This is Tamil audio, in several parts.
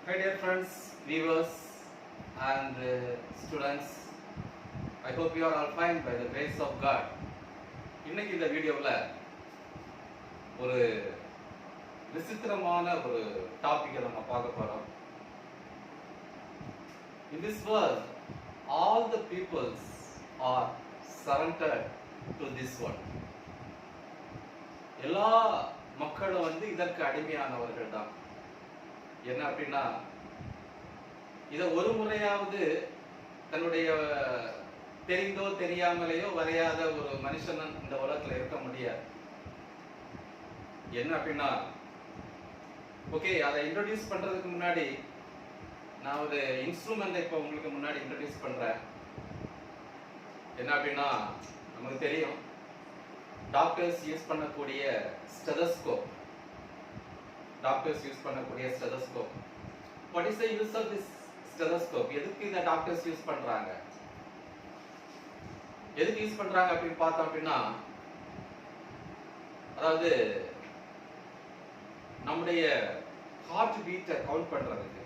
Hi dear friends, viewers and students. I hope you are all fine by the grace of God. இன்னைக்கு இந்த வீடியோவில் ஒரு விசித்திரமான ஒரு டாபிக்கை நம்ம பார்க்க போறோம். In this world, all the peoples are surrendered to this world. எல்லா மக்களும் இதற்கு அடிமையானவர்கள் தான். என்ன அப்படின்னா, இதை ஒரு முறையாவது தன்னுடைய தெரிந்தோ தெரியாமலேயோ வரையாத ஒரு மனுஷன் இந்த உலகத்துல இருக்க முடியாது. என்ன அப்படின்னா, ஓகே, அதை இன்ட்ரோடியூஸ் பண்றதுக்கு முன்னாடி நான் ஒரு இன்ஸ்ட்ருமெண்ட் இப்ப உங்களுக்கு முன்னாடி இன்ட்ரோடியூஸ் பண்றேன். என்ன அப்படின்னா, நமக்கு தெரியும் டாக்டர்ஸ் யூஸ் பண்ணக்கூடிய ஸ்டெதஸ்கோப். டாக்டர்ஸ் யூஸ் பண்ணக்கூடிய stethoscope. What is the use of this stethoscope? எதுக்கு இந்த டாக்டர்ஸ் யூஸ் பண்றாங்க? எதுக்கு யூஸ் பண்றாங்க அப்படின்னு பார்த்தோம் அப்படின்னா, அதாவது நம்முடைய ஹார்ட் பீட்டை கவுண்ட் பண்றதுக்கு,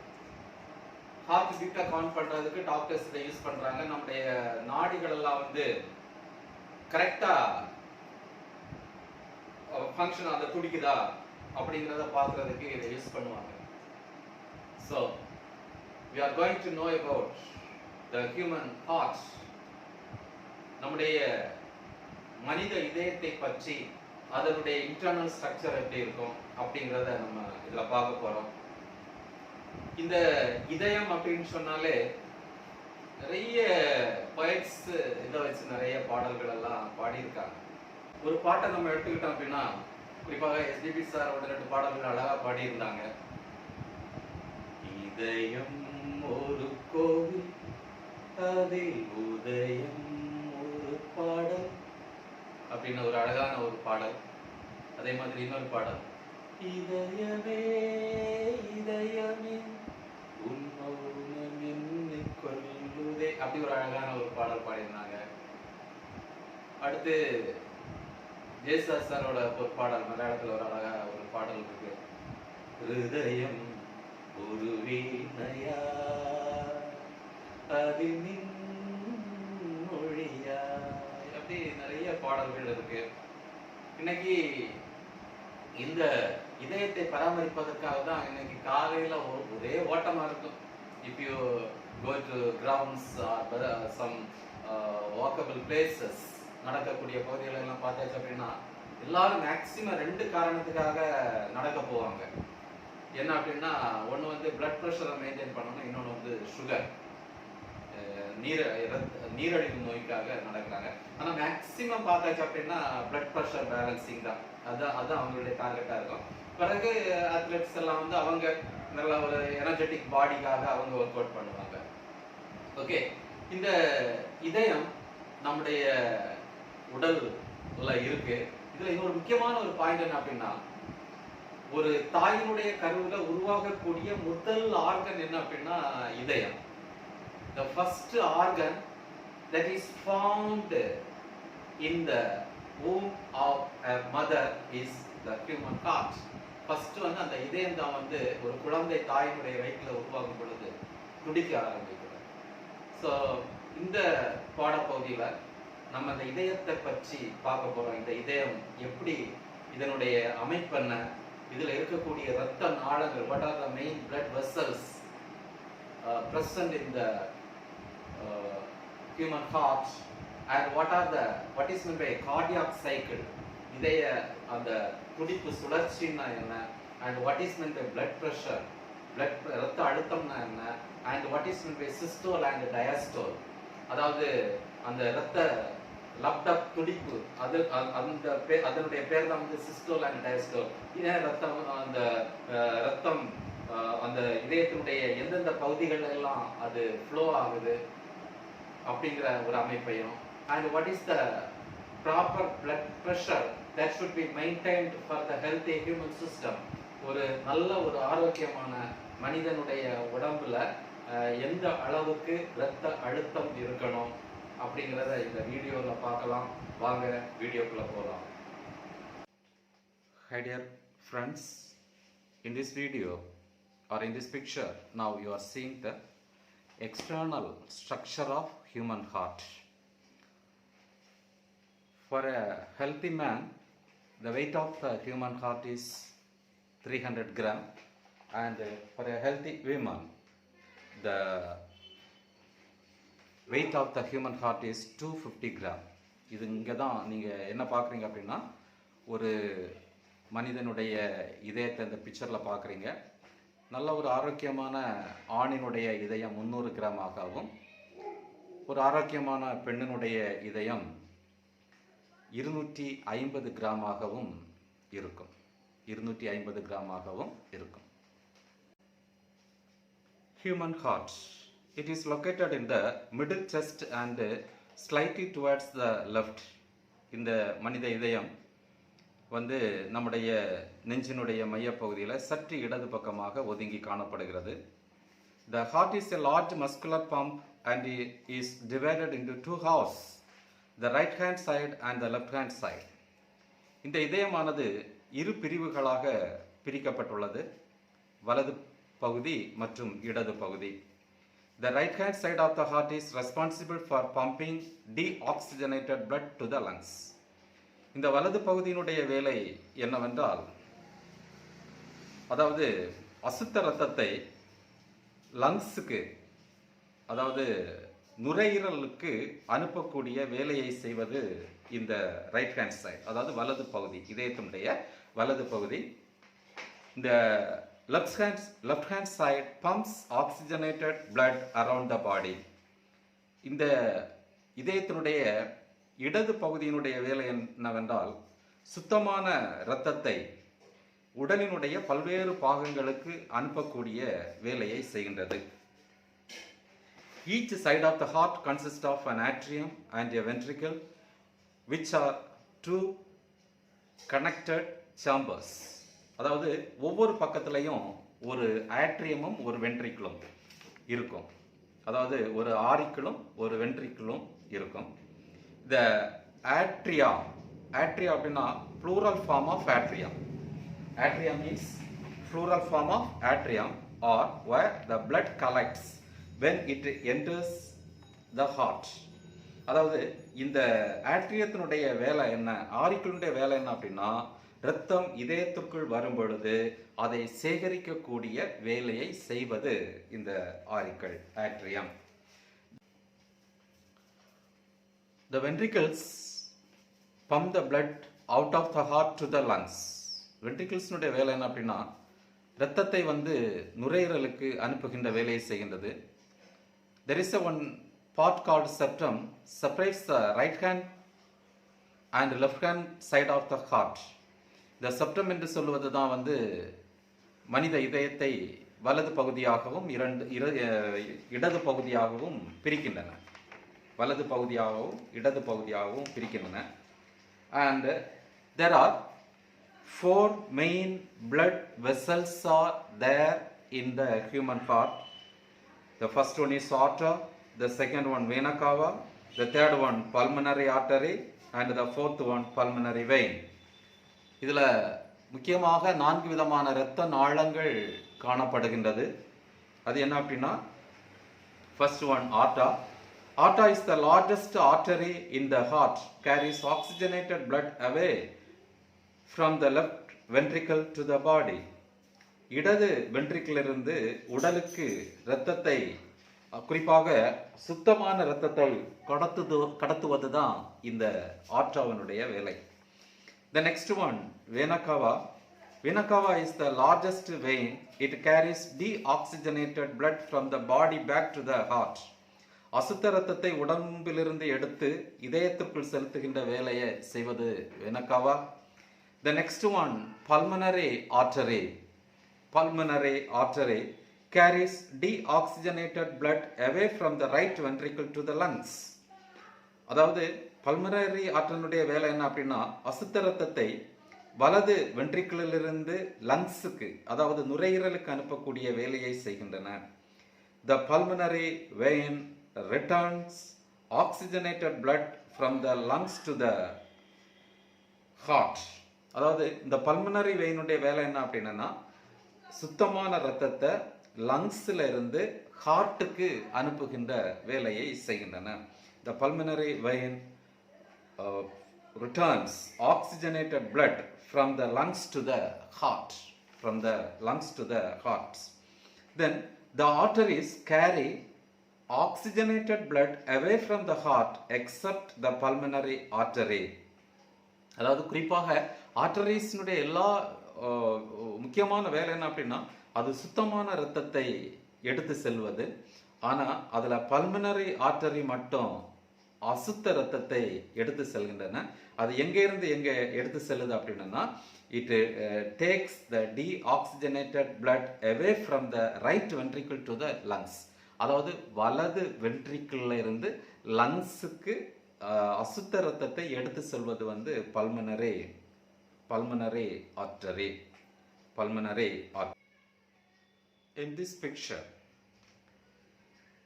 டாக்டர்ஸ் இதை யூஸ் பண்றாங்க. நம்முடைய நாடிகள் எல்லாம் கரெக்டா ஃபங்க்ஷன் அந்த துடிக்குதா அப்படிங்கிறத பார்க்கறதுக்கு இதை யூஸ் பண்ணுவாங்க. So we are going to know about the human heart. நம்முடைய மனித இதயத்தை பற்றி, அதனுடைய இன்டர்னல் ஸ்ட்ரக்சர் எப்படி இருக்கும் அப்படிங்கிறத நம்ம இதுல பார்க்க போறோம். இந்த இதயம் அப்படின்னு சொன்னாலே நிறைய poets இதை வச்சு நிறைய பாடல்கள் எல்லாம் பாடியிருக்காங்க. ஒரு பாட்டை நம்ம எடுத்துக்கிட்டோம் அப்படின்னா, குறிப்பாக எஸ்பிபி சாரோட 2 பாடல்கள் அழகா பாடியிருந்தாங்க. இதயம் ஒரு கோவில், அதில் உதயம் ஒரு பாடல் அப்படின்னு ஒரு அழகான ஒரு பாடல். அதே மாதிரி இன்னொரு பாடல், இதயமே இதயமே உன் மௌனம் என்னைக் கொல்லுதே, அப்படி ஒரு அழகான ஒரு பாடல் பாடியிருந்தாங்க. அடுத்து ஜெயசாஸ் சாரோட ஒரு பாடல், மலையாளத்தில் ஒரு அழகா ஒரு பாடல் இருக்கு, ஹிருதயம் ஒரு வீணையா அதில் மொழியா, அப்படி நிறைய பாடல்கள் இருக்கு. இன்னைக்கு இந்த இதயத்தை பராமரிப்பதற்காக தான் இன்னைக்கு காலையில ஒரே ஓட்டமா இருக்கும். If you go to grounds or some walkable places, நடக்கக்கூடிய பகுதிகளை எல்லாம் பார்த்தாச்சு அப்படின்னா எல்லாரும் மேக்சிமம் 2 காரணத்துக்காக நடக்க போவாங்க. என்ன அப்படின்னா, ஒன்று பிளட் ப்ரெஷரை மெயின்டைன் பண்ணணும், இன்னொன்று சுகர், நீரழிவு நோய்க்காக நடக்கிறாங்க. ஆனால் மேக்சிமம் பார்த்தாச்சு அப்படின்னா பிளட் ப்ரெஷர் பேலன்சிங் தான், அதுதான் அவங்களுடைய டார்கெட்டாக இருக்கும். பிறகு அத்லெட்ஸ் எல்லாம் அவங்க நல்ல ஒரு எனர்ஜெட்டிக் பாடிக்காக அவங்க ஒர்க் அவுட் பண்ணுவாங்க. ஓகே, இந்த இதயம் நம்முடைய உடல்ல இருக்கு. இதுல இன்னொரு முக்கியமான ஒரு பாயிண்ட் என்ன அப்படின்னா, ஒரு தாயினுடைய கருவுல உருவாகக்கூடிய முதல் ஆர்கன் என்ன அப்படின்னா இதயம். The first organ that is formed in the womb of a mother is the human heart. First அந்த இதயம் தான் ஒரு குழந்தை தாயினுடைய வயிற்றில் உருவாகும் பொழுது துடிக்க ஆரம்பிக்கிறது. ஸோ இந்த பாடப்பகுதியில நம்ம இந்த இதயத்தை பற்றி பார்க்க போறோம். இந்த இதயம் எப்படி, இதனுடைய அமைப்பு என்ன, இதுல இருக்கக்கூடிய இரத்த நாளங்கள், what are the main blood vessels present in the human heart, and what is meant by cardiac cycle, இதய அந்த துடிப்பு சுழற்சின்னா என்ன, and what is meant by blood pressure, இரத்த அழுத்தம்னா என்ன, and what is meant by systole and diastole, அதாவது அந்த இரத்த லப்டப் துடிப்பு, அது அதனுடைய பேர் தான் சிஸ்டோல் அண்ட் டயஸ்டோல். ஏன் ரத்தம் அந்த இதயத்தினுடைய எந்தெந்த பகுதிகள் எல்லாம் அது ஃப்ளோ ஆகுது அப்படிங்கிற ஒரு அமைப்பையும், and what is the proper blood pressure that should be maintained for the healthy human system. ஒரு நல்ல ஒரு ஆரோக்கியமான மனிதனுடைய உடம்புல எந்த அளவுக்கு இரத்த அழுத்தம் இருக்கணும் அப்படிங்கிறத இந்த வீடியோவில் பார்க்கலாம். வாங்க வீடியோக்குள்ள போகலாம். Hi dear friends, in this video or in this picture, now you are seeing the external structure of human heart. For a healthy man, the weight of the human heart is 300 gram, and for a healthy woman, the weight of the human heart is 250 gram. இது இங்கே தான் நீங்கள் என்ன பார்க்குறீங்க அப்படின்னா, ஒரு மனிதனுடைய இதயத்தை இந்த பிக்சரில் பார்க்குறீங்க. நல்ல ஒரு ஆரோக்கியமான ஆணினுடைய இதயம் 300 கிராமாகவும், ஒரு ஆரோக்கியமான பெண்ணினுடைய இதயம் 250 கிராமாகவும் இருக்கும். 250 கிராமாகவும் இருக்கும். Human heart. It is located in the middle chest and slightly towards the left. இந்த மனித இதயம் வந்து நம்முடைய நெஞ்சினுடைய மையப்பகுதியில் சற்று இடது பக்கமாக ஒதுங்கி காணப்படுகிறது. The heart is a large muscular pump and is divided into two halves, the right hand side and the left hand side. இந்த இதயமானது இரு பிரிவுகளாக பிரிக்கப்பட்டுள்ளது, வலது பகுதி மற்றும் இடது பகுதி. The right hand side of the heart is responsible for pumping deoxygenated blood to the lungs. இந்த வலது பகுதியினுடைய வேலை என்னவென்றால், அதாவது அசுத்த இரத்தத்தை லங்ஸுக்கு, அதாவது நுரையீரலுக்கு அனுப்பக்கூடிய வேலையை செய்வது இந்த ரைட் ஹேண்ட் சைடு, அதாவது வலது பகுதி, இதயத்தினுடைய வலது பகுதி. இந்த left hand side pumps oxygenated blood around the body. இந்த இதயத்தினுடைய இடது பகுதியினுடைய வேலை என்னவென்றால், சுத்தமான இரத்தத்தை உடலினுடைய பல்வேறு பாகங்களுக்கு அனுப்பக்கூடிய வேலையை செய்கின்றது. Each side of the heart consists of an atrium and a ventricle, which are two connected chambers. அதாவது ஒவ்வொரு பக்கத்துலையும் ஒரு ஆட்ரியமும் ஒரு வென்ட்ரிக்கிளும் இருக்கும். அதாவது ஒரு ஆரிக்கிளும் ஒரு வென்ட்ரிக்கிளும் இருக்கும். இந்த ஆட்ரியா அப்படின்னா plural form of atrium. Atrium means plural form of atrium, or where the blood collects when it enters the heart. அதாவது இந்த ஆட்ரியத்தினுடைய வேலை என்ன, ஆரிக்கிளுடைய வேலை என்ன அப்படின்னா, இரத்தம் இதயத்திற்குள் வரும் பொழுது அதை சேகரிக்கக்கூடிய வேலையை செய்வது இந்த auricle, atrium. The ventricles pump the blood out of the heart to the lungs. வென்ட்ரிகிள்ஸ்னுடைய வேலை என்ன அப்படின்னா, இரத்தத்தை வந்து நுரையீரலுக்கு அனுப்புகின்ற வேலையை செய்கின்றது. There is a one part called septum, separates the right hand and left hand side of the heart. இந்த செப்டம் என்று சொல்லுவது தான் வந்து மனித இதயத்தை வலது பகுதியாகவும் இடது பகுதியாகவும் பிரிக்கின்றன. வலது பகுதியாகவும் இடது பகுதியாகவும் பிரிக்கின்றன. And there are 4 main blood vessels are there in the human heart. The first one is aorta, the second one vena cava, the third one pulmonary artery, and the fourth one pulmonary vein. இதில் முக்கியமாக 4 விதமான இரத்த நாளங்கள் காணப்படுகின்றது. அது என்ன அப்படின்னா, first one aorta. Aorta is the largest artery in the heart, carries oxygenated blood away from the left ventricle to the body. இடது வென்ட்ரிக்கிலிருந்து உடலுக்கு இரத்தத்தை, குறிப்பாக சுத்தமான இரத்தத்தை கடத்துவது தான் இந்த ஆர்டாவினுடைய வேலை. The next one, vena cava. Vena cava is the largest vein. It carries deoxygenated blood from the body back to the heart. அசுத்த இரத்தத்தை உடம்பிலிருந்து எடுத்து இதயத்திற்குள் செலுத்துகின்ற வேலையை செய்வது vena cava. The next one, pulmonary artery. Pulmonary artery carries deoxygenated blood away from the right ventricle to the lungs. அதாவது பல்மனரி ஆற்றலுடைய வேலை என்ன அப்படின்னா, அசுத்த இரத்தத்தை வலது வென்ட்ரிக்கிளிலிருந்து லங்ஸுக்கு, அதாவது நுரையீரலுக்கு அனுப்பக்கூடிய வேலையை செய்கின்றன. The pulmonary vein returns oxygenated blood from the lungs to the heart. அதாவது இந்த பல்மனரி வெயினுடைய வேலை என்ன அப்படின்னா, சுத்தமான ரத்தத்தை லங்ஸ்ல இருந்து ஹார்ட்டுக்கு அனுப்புகின்ற வேலையை செய்கின்றன. The pulmonary vein returns oxygenated blood from the lungs to the heart, from the lungs to the heart. Then the arteries carry oxygenated blood away from the heart except the pulmonary artery. அதாவது குறிப்பாக ஆர்டரிஸ்னுடைய எல்லா முக்கியமான வேலை என்ன அப்படின்னா அது சுத்தமான இரத்தத்தை எடுத்து செல்வது. ஆனால் அதில் பல்மனரி ஆர்டரி மட்டும் அசுத்த இரத்தத்தை எடுத்து செல்கின்றன. அது எங்கேருந்து எங்கே எடுத்து செல்லுது அப்படின்னா it takes the deoxygenated blood away from the right ventricle to the lungs. அதாவது வலது வென்ட்ரிக்கிள்ல இருந்து லங்ஸுக்கு அசுத்த இரத்தத்தை எடுத்து செல்வது வந்து pulmonary artery. In this picture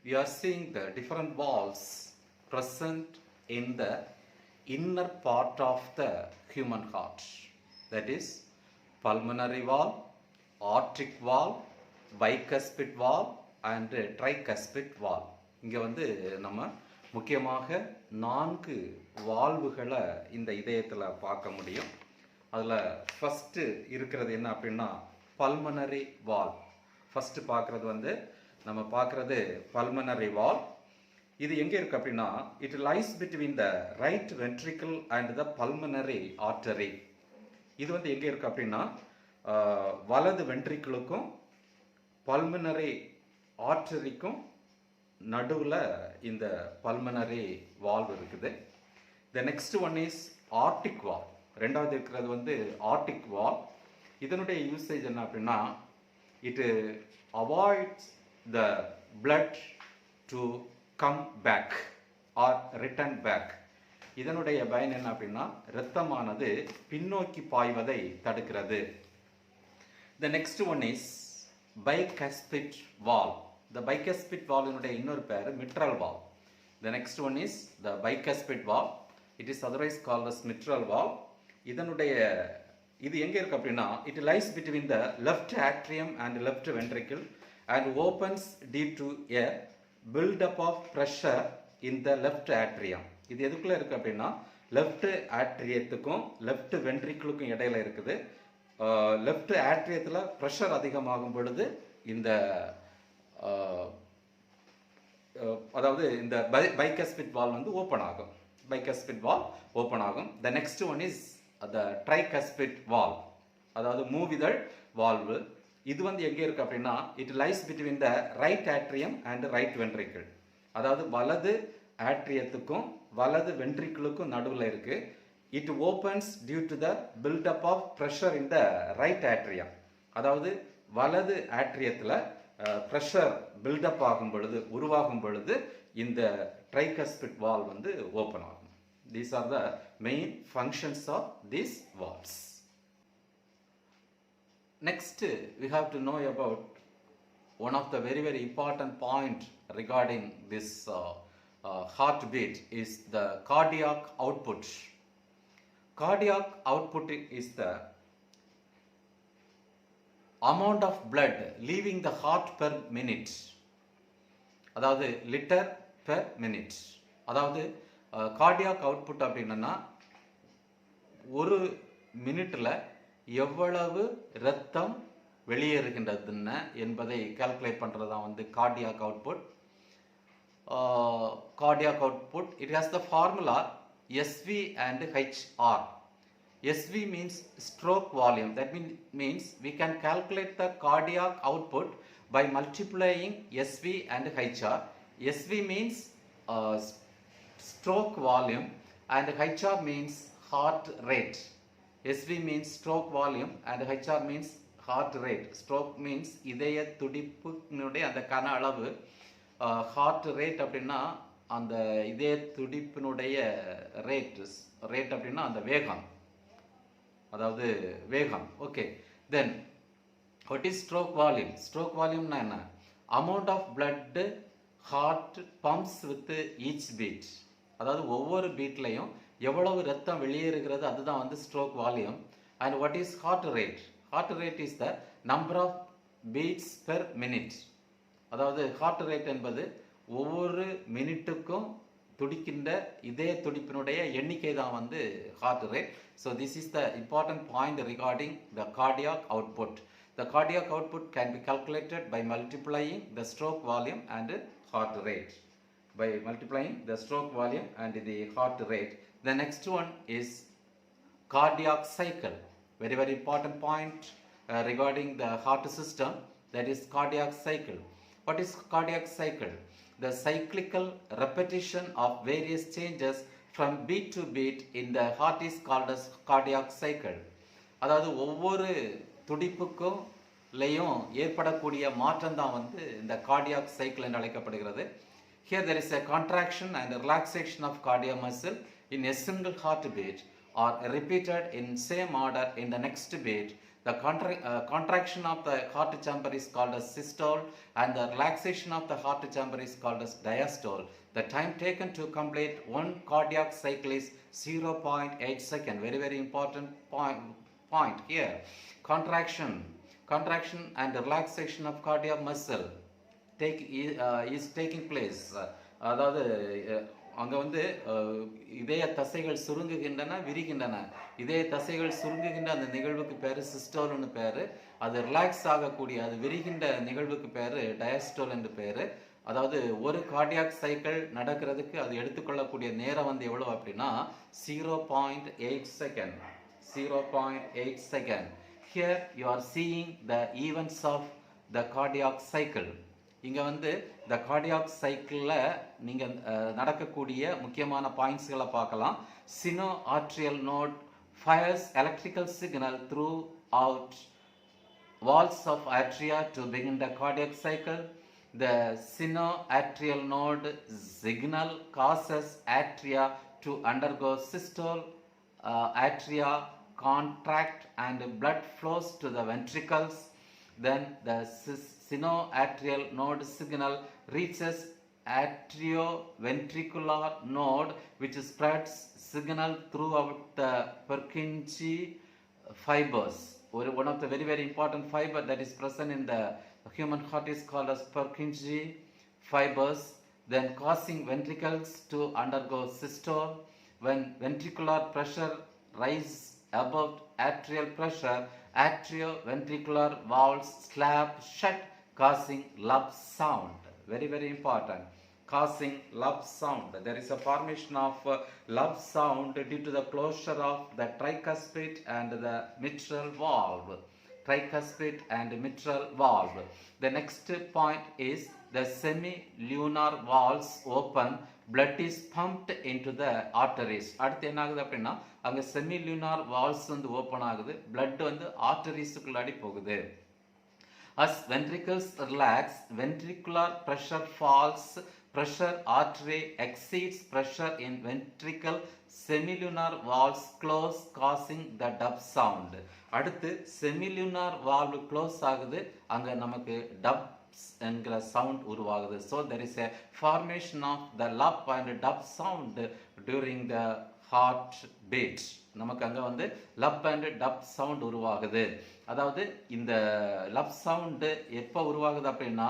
we are seeing the different valves present in the inner part of the human heart, that is pulmonary valve, aortic valve, bicuspid valve and tricuspid valve. இங்க வந்து நம்ம முக்கியமாக 4 வால்வுகளை இந்த இதயத்தில் பார்க்க முடியும். அதில் ஃபஸ்ட்டு இருக்கிறது என்ன அப்படின்னா பல்மனரி வால்வ். ஃபஸ்ட்டு பார்க்குறது வந்து நம்ம பார்க்குறது பல்மனரி வால்வ். இது எங்கே இருக்குது அப்படின்னா it lies between the right ventricle and the pulmonary artery. இது வந்து எங்கே இருக்குது அப்படின்னா வலது வென்ட்ரிக்கிளுக்கும் பல்மனரி ஆர்டரிக்கும் நடுவில் இந்த பல்மனரி வால்வ் இருக்குது. The next one is aortic valve. ரெண்டாவது இருக்கிறது வந்து ஆர்டிக் வால்வ். இதனுடைய யூசேஜ் என்ன அப்படின்னா it avoids the blood to come back or return back. இதனுடைய பயன் என்ன அப்படின்னா இரத்தமானது பின்னோக்கி பாய்வதை தடுக்கிறது. The next one is bicuspid valve. The bicuspid valve இனுடைய இன்னொரு பேர் mitral valve. The next one is the bicuspid valve. It is otherwise called as mitral valve. இது எங்கே இருக்கு அப்படின்னா it lies between the left atrium and left ventricle and opens due to a build up of pressure in the left atrium. இது எதுக்குள்ள இருக்கு அப்படின்னா லெஃப்ட் ஆட்ரியத்துக்கும் லெஃப்ட் வென்ட்ரிக்கிளுக்கும் இடையில இருக்குது. லெஃப்ட் ஆட்ரியத்தில் ப்ரெஷர் அதிகமாகும் பொழுது இந்த அதாவது இந்த பைகஸ்பிட் வால்வ் வந்து ஓப்பன் ஆகும். பைகஸ்பிட் வால்வ் ஓப்பன் ஆகும். The next one is the tricuspid valve, அதாவது மூவிதழ் வால்வு. இது வந்து எங்கே இருக்கு அப்படின்னா it lies between the right atrium and right ventricle. அதாவது வலது ஆட்ரியத்துக்கும் வலது வென்ட்ரிக்கிளுக்கும் நடுவில் இருக்கு. It opens due to the buildup of pressure in the right atrium. அதாவது வலது ஆட்ரியத்தில் ப்ரெஷர் பில்டப் ஆகும் பொழுது உருவாகும் பொழுது இந்த ட்ரைகஸ்பிட் வால்வ் வந்து ஓப்பன் ஆகும். These are the main functions of these valves. Next we have to know about one of the very important point regarding this heartbeat is the cardiac output. Cardiac output is the amount of blood leaving the heart per minute, அதாவது லிட்டர் பெர் மினிட். அதாவது கார்டியாக் அவுட்புட் அப்படின்னா ஒரு மினிட்ல எவ்வளவு இரத்தம் வெளியேறுகின்றதுன்னு என்பதை கால்குலேட் பண்ணுறது தான் வந்து cardiac output. Cardiac output, it has the formula SV and HR. SV means stroke volume. That means we can calculate the cardiac output by multiplying SV and HR. SV means stroke volume and HR means heart rate. SV means stroke volume and HR means heart rate. Stroke means இதய துடிப்புனுடைய அந்த கன அளவு. ஹார்ட் ரேட் அப்படின்னா அந்த இதய துடிப்பினுடைய ரேட் அப்படின்னா அந்த வேகம், அதாவது வேகம். Okay, then what is stroke volume? Stroke வால்யூம்னா என்ன? Amount of blood heart pumps with each beat, அதாவது ஒவ்வொரு பீட்லையும் எவ்வளவு ரத்தம் வெளியேறுகிறது, அதுதான் வந்து stroke volume. And what is heart rate? Heart rate is the number of beats per minute. அதாவது ஹார்ட் ரேட் என்பது ஒவ்வொரு மினிட்டுக்கும் துடிக்கின்ற இதய துடிப்பினுடைய எண்ணிக்கை தான் வந்து heart rate. So this is the important point regarding the cardiac output. The cardiac output can be calculated by multiplying the stroke volume and heart rate. By multiplying the stroke volume and the heart rate. The next one is cardiac cycle. Very, very important point regarding the heart system, that is cardiac cycle. What is cardiac cycle? The cyclical repetition of various changes from beat to beat in the heart is called as cardiac cycle. அதாவது ஒவ்வொரு துடிப்புக்கும் லையும் ஏற்படக்கூடிய மாற்றம் தான் வந்து இந்த கார்டியாக் சைக்கிள் என்று அழைக்கப்படுகிறது. Here there is a contraction and a relaxation of cardiac muscle in a single heartbeat or repeated in same order in the next beat. The contraction of the heart chamber is called as systole and the relaxation of the heart chamber is called as diastole. The time taken to complete one cardiac cycle is 0.8 seconds. Very, very important point here. Contraction and relaxation of cardiac muscle is taking place. அதாவது அங்கே வந்து இதய தசைகள் சுருங்குகின்றன, விரிகின்றன. இதய தசைகள் சுருங்குகின்ற அந்த நிகழ்வுக்கு பேர் சிஸ்டோல்னு பேர். அது ரிலாக்ஸ் ஆகக்கூடிய, அது விரிகின்ற நிகழ்வுக்கு பேர் டயஸ்டோல் என்று பேர். அதாவது ஒரு கார்டியாக் சைக்கிள் நடக்கிறதுக்கு அது எடுத்துக்கொள்ளக்கூடிய நேரம் வந்து எவ்வளோ அப்படின்னா 0.8 second. 0.8 second. Here you are seeing the events of the cardiac cycle. இங்கே வந்து இந்த கார்டியாக் சைக்கிளில் நீங்கள் நடக்கக்கூடிய முக்கியமான பாயிண்ட்ஸ்களை பார்க்கலாம். Sino atrial node fires electrical signal throughout walls of atria to begin the cardiac cycle. The sinoatrial node signal causes atria to undergo systole. Atria contract and blood flows to the ventricles. Then the sinoatrial node signal reaches atrioventricular node, which spreads signal throughout the Purkinje fibers. One of the very, very important fiber that is present in the human heart is called as Purkinje fibers, then causing ventricles to undergo systole. When ventricular pressure rises above atrial pressure, atrioventricular valves slap shut, causing lub sound. Very, very important. Causing lub sound. There is a formation of lub sound due to the closure of the tricuspid and the mitral valve. Tricuspid and mitral valve. The next point is the semilunar valves open. Blood is pumped into the arteries. அடுத்து என்ன ஆகுது அப்படின்னா அங்கே செமிலுனார் வால்ஸ் வந்து ஓப்பன் ஆகுது, பிளட் வந்து ஆர்டரிஸுக்குள்ளாடி போகுது. As ventricles relax, ventricular pressure falls. Pressure artery exceeds pressure in ventricle. Semilunar valves close, causing the dub sound. அடுத்து செமிலுனார் வால்வு க்ளோஸ் ஆகுது, அங்கே நமக்கு டப் என்கிற சவுண்ட் உருவாகுது. So there is a formation of the lub and dub sound during the heartbeat. நமக்கு அங்கே வந்து லப் அண்ட் டப் சவுண்ட் உருவாகுது. அதாவது இந்த லப் சவுண்டு எப்போ உருவாகுது அப்படின்னா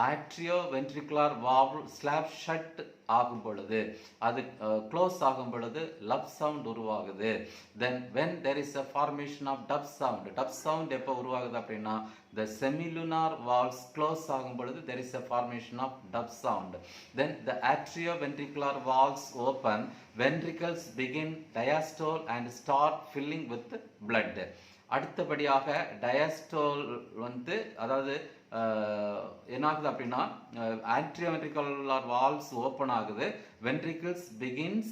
ஆட்ரியோவென்ட்ரிகுலர் வால்வ் ஸ்லாப் ஷட் ஆகும் பொழுது, அது க்ளோஸ் ஆகும் பொழுது லப் சவுண்ட் உருவாகுது. Then when there is a formation of dub sound. Dub sound எப்போ உருவாகுது அப்படின்னா the semilunar valves close ஆகும் பொழுது there is a formation of dub sound. Then the atrioventricular valves open, ventricles begin diastole and start filling with blood. அடுத்தபடியாக டயஸ்டோல் வந்து அதாவது என்ன ஆகுது அப்படின்னா ஆட்ரியோவென்ட்ரிகுலர் வால்வ்ஸ் ஓப்பன் ஆகுது, வென்ட்ரிகிள்ஸ் begins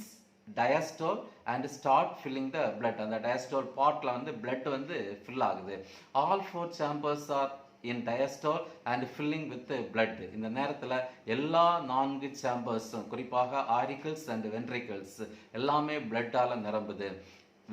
diastole and start filling the blood. அந்த diastole பார்ட்ல வந்து blood வந்து fill ஆகுது. All four chambers are in diastole and filling with the blood. இந்த நேரத்தில் எல்லா 4 chambers குறிப்பாக auricles and ventricles எல்லாமே blood-ஆல நிரம்புது.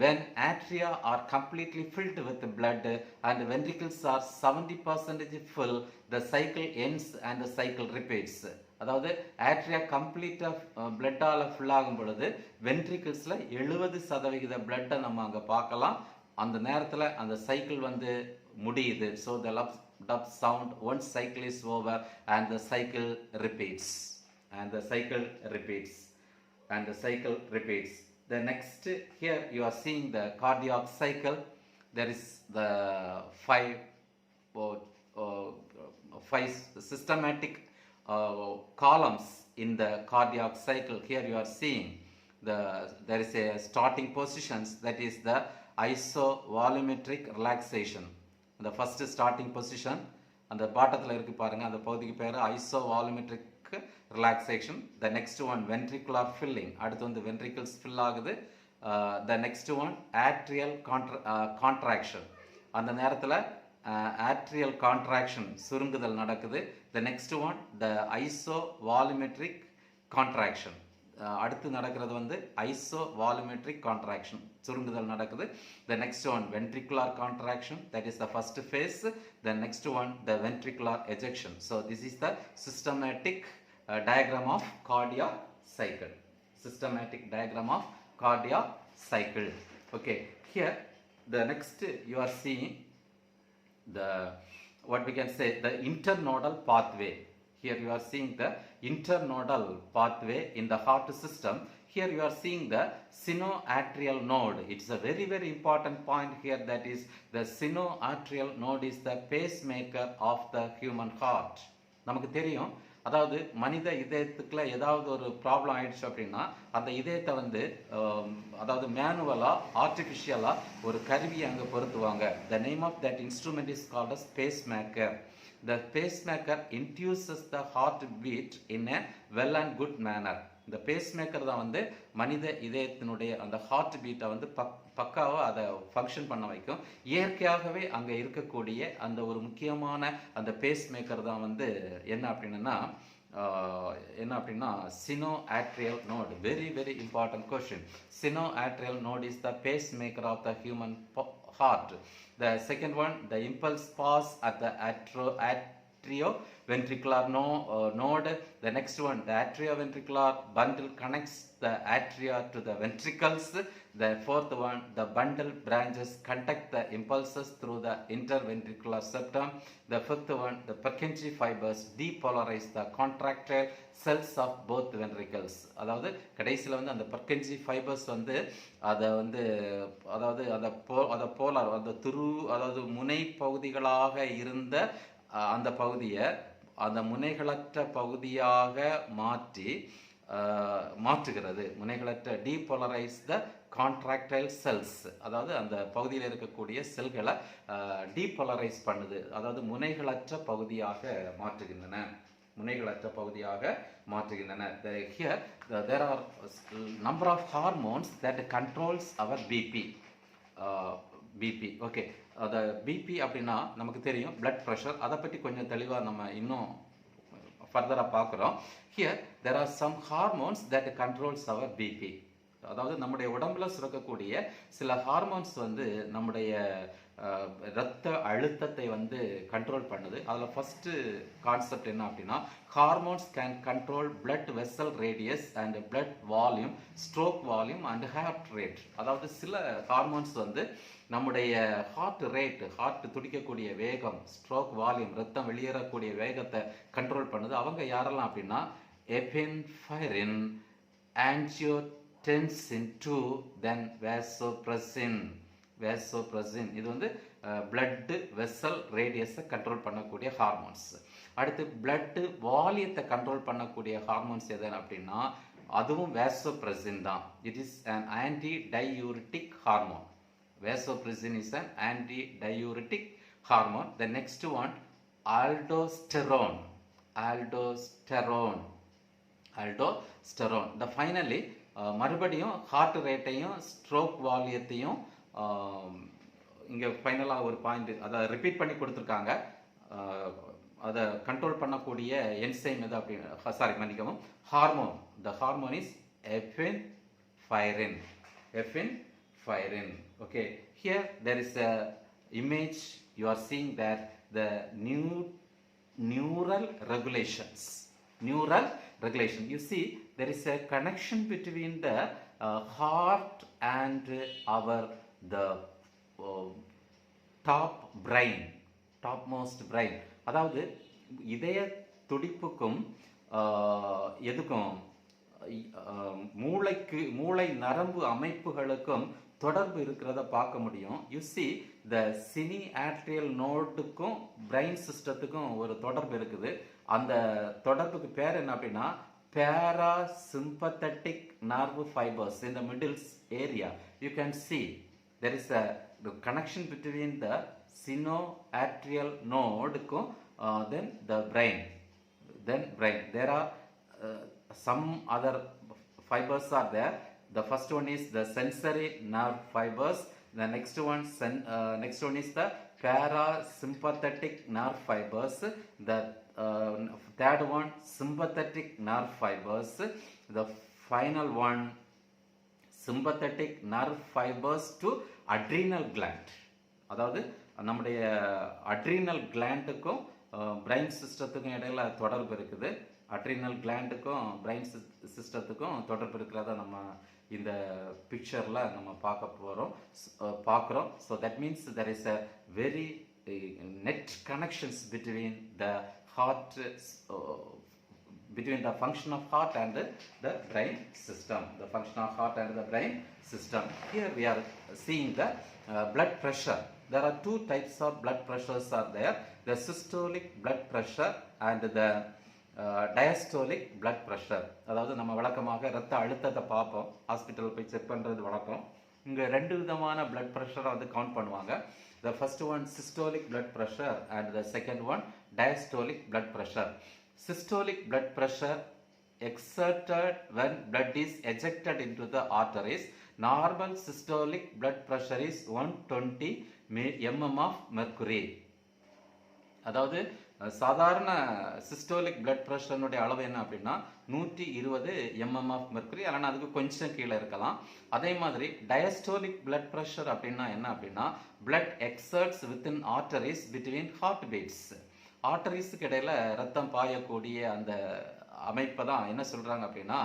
When atria are completely filled with blood and ventricles are 70% full, the cycle ends and the cycle repeats. அதாவது ஆட்ரியா கம்ப்ளீட்டாக பிளட்டால் ஃபில் ஆகும் பொழுது வென்ட்ரிக்கிள்ஸில் 70% பிளட்டை நம்ம அங்கே பார்க்கலாம். அந்த நேரத்தில் அந்த சைக்கிள் வந்து முடியுது. So the dub sound. One cycle is over and the cycle repeats. And the cycle repeats. And the cycle repeats. The next, here you are seeing the cardiac cycle. There is the five systematic columns in the cardiac cycle. Here you are seeing there is a starting positions, that is the isovolumetric relaxation. The first starting position அந்த பாட்டத்தில் இருக்கு பாருங்க, அந்த பகுதிக்கு பேர் isovolumetric relaxation. The next one ventricular filling, அடுத்து வந்து ventricles fill ஆகுது. The next one atrial contraction, அந்த நேரத்தில் atrial contraction சுருங்குதல் நடக்குது. The next one the isovolumetric contraction, அடுத்து நடக்கிறது வந்து isovolumetric contraction, சுருங்குதல் நடக்குது. The next one ventricular contraction, that is the first phase. The next one the ventricular ejection. So this is the systematic diagram of cardiac cycle. Systematic diagram of cardiac cycle. Okay, here the next you are seeing the, what we can say, the internodal pathway. Here you are seeing the internodal pathway in the heart system. Here you are seeing the sinoatrial node. It's a very very important point here, that is the sinoatrial node is the pacemaker of the human heart. நமக்கு தெரியும், அதாவது மனித இதயத்துக்குள்ள ஏதாவது ஒரு ப்ராப்ளம் ஆயிடுச்சு அப்படின்னா அந்த இதயத்தை வந்து அதாவது மேனுவலா ஆர்டிஃபிஷியலா ஒரு கருவியை அங்கே பொருத்துவாங்க. The name of that instrument is called as pacemaker. The pacemaker induces the heartbeat in a well and good manner. இந்த பேஸ்மேக்கர் தான் வந்து மனித இதயத்தினுடைய அந்த ஹார்ட் பீட்டை வந்து பக்காவாக அதை ஃபங்க்ஷன் பண்ண வைக்கும். இயற்கையாகவே அங்கே இருக்கக்கூடிய அந்த ஒரு முக்கியமான அந்த பேஸ்மேக்கர் தான் வந்து என்ன அப்படின்னா sinoatrial node. Very very important question. Sinoatrial node is the pacemaker of the human heart. The second one, the impulse pass at the atrioventricular node. The next one, the atrioventricular bundle connects the atria to the ventricles. The fourth one, the bundle branches conduct the impulses through the interventricular septum. The fifth one, the Purkinje fibers depolarize the contractile cells of both ventricles. அதாவது கடைசியில் வந்து அந்த Purkinje fibers வந்து அதை வந்து அதாவது அதை போலார் அந்த அதாவது முனை பகுதிகளாக இருந்த அந்த பகுதியை அந்த முனைகளற்ற பகுதியாக மாற்றுகிறது. முனைகளற்ற டீபோலரைஸ் த கான்ட்ராக்டைல் செல்ஸ், அதாவது அந்த பகுதியில் இருக்கக்கூடிய செல்களை டீபோலரைஸ் பண்ணுது, அதாவது முனைகளற்ற பகுதியாக மாற்றுகின்றன. Here there are number of hormones that controls our BP. Okay, அந்த பிபி அப்படின்னா நமக்கு தெரியும் பிளட் ப்ரெஷர். அதை பற்றி கொஞ்சம் தெளிவாக நம்ம இன்னும் ஃபர்தராக பார்க்குறோம். Here there are some hormones that controls our BP. அதாவது நம்முடைய உடம்புல சுரக்கக்கூடிய சில ஹார்மோன்ஸ் வந்து நம்முடைய இரத்த அழுத்தத்தை வந்து கண்ட்ரோல் பண்ணுது. அதில் ஃபஸ்ட்டு கான்செப்ட் என்ன அப்படின்னா, hormones can control blood vessel radius and blood volume, stroke volume and heart rate. அதாவது சில ஹார்மோன்ஸ் வந்து நம்முடைய ஹார்ட் ரேட், ஹார்ட் துடிக்கக்கூடிய வேகம், ஸ்ட்ரோக் வால்யூம், ரத்தம் வெளியேறக்கூடிய வேகத்தை கண்ட்ரோல் பண்ணுது. அவங்க யாரெல்லாம் அப்படின்னா எபின்ஃபைரின், angiotensin 2, then vasopressin. இது வந்து பிளட் வெசல் ரேடியஸை கண்ட்ரோல் பண்ணக்கூடிய ஹார்மோன்ஸ். அடுத்து பிளட் வால்யூத்தை கண்ட்ரோல் பண்ணக்கூடிய ஹார்மோன்ஸ் எது அப்படின்னா அதுவும் வேசோப்ரெசின் தான். It is an anti-diuretic hormone. Vasopressin is an anti-diuretic hormone. The next one, aldosterone. The finally மறுபடியும் ஹார்ட் ரேட்டையும் ஸ்ட்ரோக் வால்யூத்தையும் இங்கே ஃபைனலாக ஒரு பாயிண்ட் அதை ரிப்பீட் பண்ணி கொடுத்துருக்காங்க. அதை கண்ட்ரோல் பண்ணக்கூடிய என்சைம் எது அப்படின்னு மன்னிக்கவும், hormone. The hormone is epinephrine. Okay, here there is a image. You are seeing that the neural regulations. You see there is a connection between the heart and the top brain. Top most brain. அதாவது இதய துடிப்புக்கும் எதுக்கும் மூளை நரம்பு அமைப்புகளுக்கும் தொடர்பு இருக்கிறத பார்க்க முடியும். You see the sino atrial நோடுக்கும் பிரெயின் சிஸ்டத்துக்கும் ஒரு தொடர்பு இருக்குது. அந்த தொடர்புக்கு பேர் என்ன அப்படின்னா parasympathetic nerve fibers in the middle area. You can see there is the connection between the sinoatrial node then the brain. There are some other fibers are there. The first one is the sensory nerve fibers. The next one is the parasympathetic nerve fibers. The third one sympathetic nerve fibers. The final one sympathetic nerve fibers to adrenal gland. அதாவது நம்முடைய அட்ரீனல் கிளாண்டுக்கும் பிரெயின் சிஸ்டத்துக்கும் இடையில தொடர்பு இருக்குது. அட்ரீனல் கிளாண்டுக்கும் பிரெயின் சிஸ்டத்துக்கும் தொடர்பு இருக்கிறத நம்ம இந்த பிக்சர்ல நம்ம பார்க்குறோம். So that means there is a very net connections between the heart, between the function of heart and the brain system. The function of heart and the brain system. Here we are seeing the blood pressure. There are two types of blood pressures are there. The systolic blood pressure and the diastolic blood pressure. அதாவது நம்ம வழக்கமாக இரத்த அழுத்தத்தை பார்ப்போம், ஹாஸ்பிட்டல் போய் செக் பண்ணுறது வழக்கம். இங்கே ரெண்டு விதமான blood pressure வந்து கவுண்ட் பண்ணுவாங்க. The first one systolic blood pressure and the second one diastolic blood pressure. Systolic blood pressure exerted when blood is ejected into the arteries. Normal systolic blood pressure is 120 mm of mercury. அதாவது சாதாரண சிஸ்டோலிக் பிளட் ப்ரெஷர்னுடைய அளவு என்ன அப்படின்னா 120 mm ஆஃப் மெர்க்குரி, இல்லைன்னா அதுக்கு கொஞ்சம் கீழே இருக்கலாம். அதே மாதிரி டயஸ்டோலிக் பிளட் ப்ரெஷர் அப்படின்னா என்ன அப்படின்னா blood exerts within arteries between heartbeats. ஆர்டரிஸுக்கு இடையில ரத்தம் பாயக்கூடிய அந்த அமைப்பை தான் என்ன சொல்றாங்க அப்படின்னா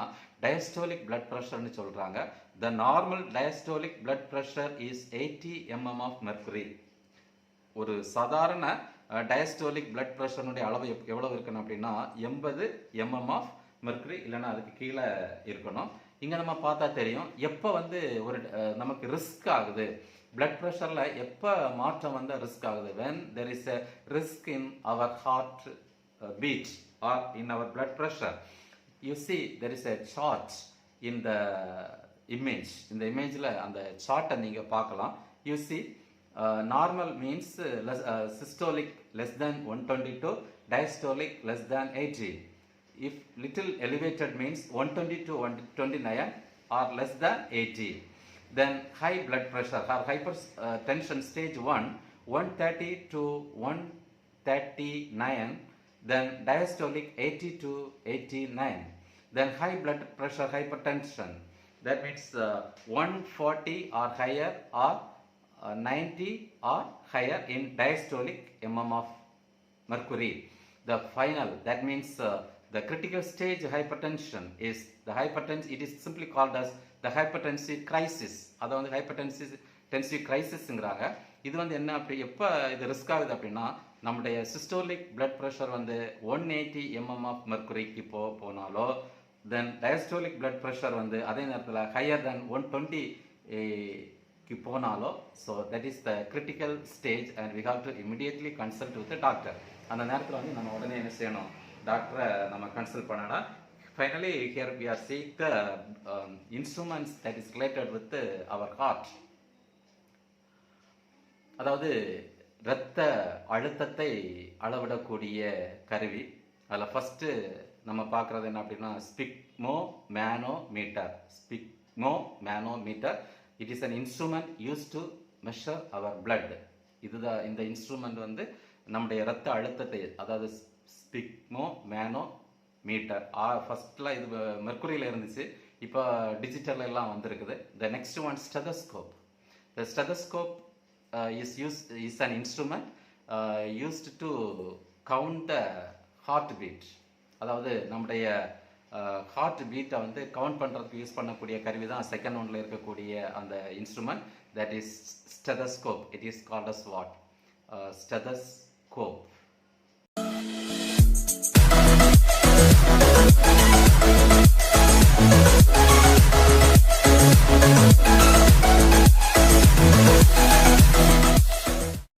டயஸ்டோலிக் பிளட் ப்ரெஷர்னு சொல்றாங்க. The normal diastolic blood pressure is 80 mm of mercury. ஒரு சாதாரண டயஸ்டோலிக் பிளட் ப்ரெஷர்னுடைய அளவு எவ்வளவு இருக்கணும் அப்படின்னா 80 mm ஆஃப் மெர்க்குரி, இல்லைன்னா அதுக்கு கீழே இருக்கணும். இங்கே நம்ம பார்த்தா தெரியும் எப்போ வந்து ஒரு நமக்கு ரிஸ்க் ஆகுது, பிளட் ப்ரெஷரில் எப்போ மாற்றம் வந்து ரிஸ்க் ஆகுது. when there is a risk in our heart beat or in our blood pressure. You see there is a chart in the image. இந்த இமேஜில் அந்த சார்ட்டை நீங்கள் பார்க்கலாம். You see normal means systolic less than 122, diastolic less than 80. If little elevated means 120 to 129 or less than 80. Then high blood pressure or hypertension stage 1, 130 to 139. Then diastolic 80 to 89. Then high blood pressure hypertension, that means 140 or higher or 90 or higher in diastolic mm of mercury. The final, that means the critical stage hypertension is the hypertension. It is simply called as the hypertensive crisis. அதை வந்து hypertensive crisis-ங்கிறாங்க. இது வந்து என்ன அப்படி எப்போ இது ரிஸ்க் ஆகுது அப்படின்னா நம்முடைய சிஸ்டோலிக் பிளட் ப்ரெஷர் வந்து 180 mm ஆஃப் மெர்க்குரிக்கு போனாலோ, தென் டயஸ்டோலிக் பிளட் ப்ரெஷர் வந்து அதே நேரத்தில் ஹையர் தென் 120 போனாலோ. So that is the critical stage and we have to immediately consult with doctor. அந்த நேரத்தில் வந்து நம்ம உடனே என்ன செய்யணும், டாக்டரை நம்ம கன்சல்ட் பண்ணலாம். Finally here we are seek the instruments that is related with our heart. அதாவது இரத்த அழுத்தத்தை அளவிடக்கூடிய கருவி. அதில் ஃபஸ்ட்டு நம்ம பார்க்குறது என்ன அப்படின்னா ஸ்பிக்மோ manometer. It is an instrument used to measure our blood. இதுதான் இந்த இன்ஸ்ட்ருமெண்ட் வந்து நம்முடைய இரத்த அழுத்தத்தை, அதாவது ஸ்பிக்மோ மேனோமீட்டர். ஃபர்ஸ்ட்ல இது மெர்க்குரியில் இருந்துச்சு, இப்போ டிஜிட்டல் எல்லாம் வந்திருக்குது. The next one stethoscope. The stethoscope is an instrument used to count the heartbeat. அதாவது நம்முடைய ஹார்ட் பீட்டை வந்து கவுண்ட் பண்ணுறதுக்கு யூஸ் பண்ணக்கூடிய கருவி தான் செகண்ட் ஒன்ல இருக்கக்கூடிய அந்த instrument, that is stethoscope. It is called as what? Stethoscope. scope.